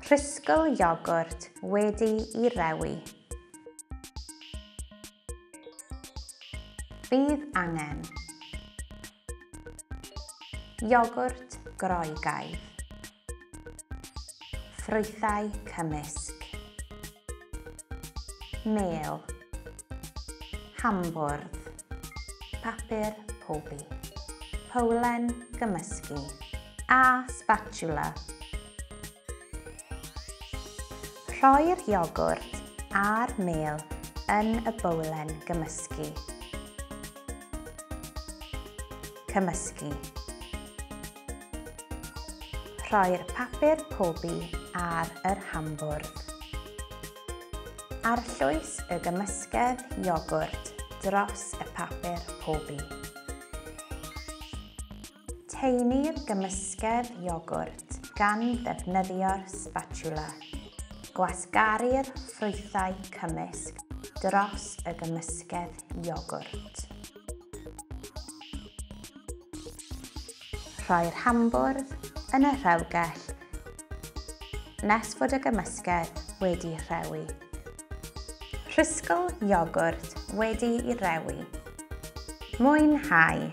Rhisgl iogwrt wedi'i rewi. Bydd angen iogwrt groegaidd, ffrwythau cymysg, mel, hambwrdd, papur pobi, powlen gymysgu a spatula. Rhoi'r iogwrt a'r mel yn y bowlen gymysgu. Cymysgu. Rhoi'r papur pobi ar yr hambwrdd. Arllwys y gymysgedd iogwrt dros y papur pobi. Teini'r gymysgedd iogwrt gan ddefnyddio'r spatula. Gwasgaru'r ffrwythau cymysg dros y gymysgedd iogwrt. Rhoi'r hambwrdd yn y rhewgell nes fod y gymysgedd wedi'i rhewi. Rhisgl iogwrt wedi'i rewi. Mwynhau!